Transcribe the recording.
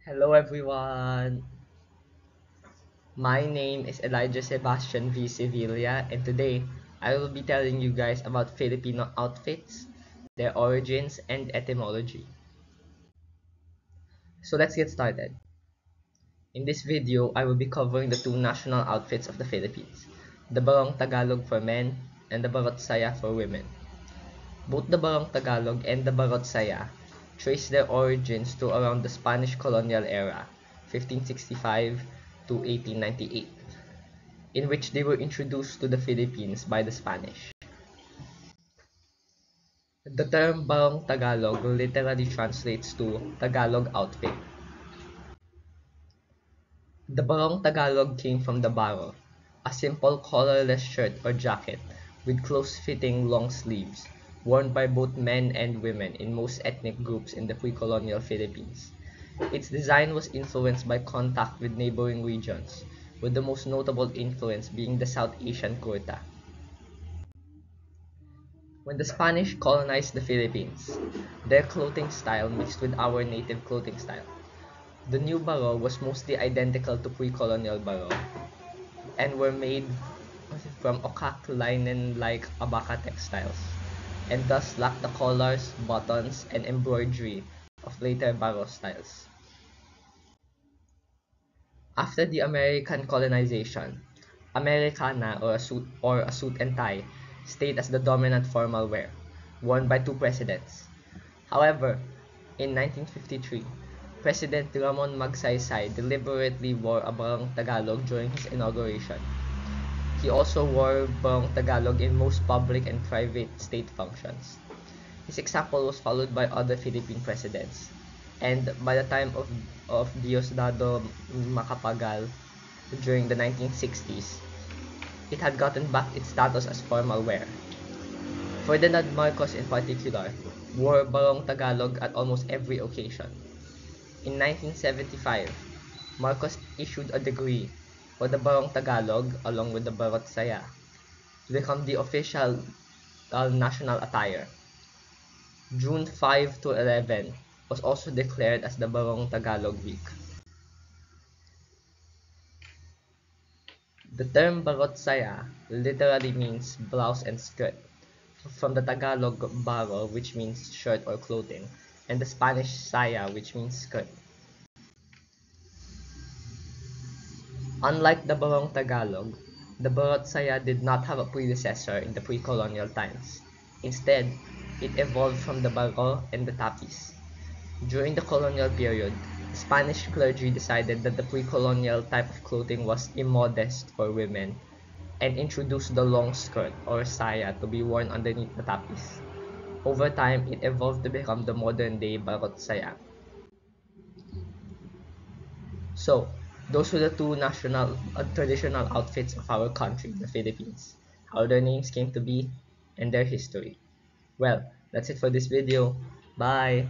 Hello everyone! My name is Elijah Sebastian V. Sevilla, and today I will be telling you guys about Filipino outfits, their origins, and etymology. So let's get started. In this video, I will be covering the two national outfits of the Philippines, the Barong Tagalog for men and the Barot Saya for women. Both the Barong Tagalog and the Barot Saya trace their origins to around the Spanish colonial era, 1565 to 1898. In which they were introduced to the Philippines by the Spanish. The term Barong Tagalog literally translates to Tagalog outfit. The Barong Tagalog came from the baro, a simple collarless shirt or jacket with close-fitting long sleeves, worn by both men and women in most ethnic groups in the pre-colonial Philippines. Its design was influenced by contact with neighboring regions, with the most notable influence being the South Asian kurta. When the Spanish colonized the Philippines, their clothing style mixed with our native clothing style. The new baro was mostly identical to pre-colonial baro and were made from okak linen-like abaca textiles, and thus lacked the collars, buttons, and embroidery of later baro styles. After the American colonization, Americana or a suit and tie stayed as the dominant formal wear, worn by two presidents. However, in 1953, President Ramon Magsaysay deliberately wore a barong Tagalog during his inauguration. He also wore barong Tagalog in most public and private state functions. His example was followed by other Philippine presidents, and by the time of Diosdado Macapagal during the 1960s, it had gotten back its status as formal wear. Ferdinand Marcos in particular wore barong Tagalog at almost every occasion. In 1975, Marcos issued a decree for the barong Tagalog along with the Barot Saya to become the official national attire. June 5 to 11 was also declared as the Barong Tagalog Week. The term Barot Saya literally means blouse and skirt, from the Tagalog baro, which means shirt or clothing, and the Spanish saya, which means skirt. Unlike the Barong Tagalog, the Barot Saya did not have a predecessor in the pre-colonial times. Instead, it evolved from the baro and the tapis. During the colonial period, the Spanish clergy decided that the pre-colonial type of clothing was immodest for women and introduced the long skirt or saya to be worn underneath the tapis. Over time, it evolved to become the modern-day Barot Saya. So, those were the two national traditional outfits of our country, the Philippines, how their names came to be, and their history. Well, that's it for this video. Bye!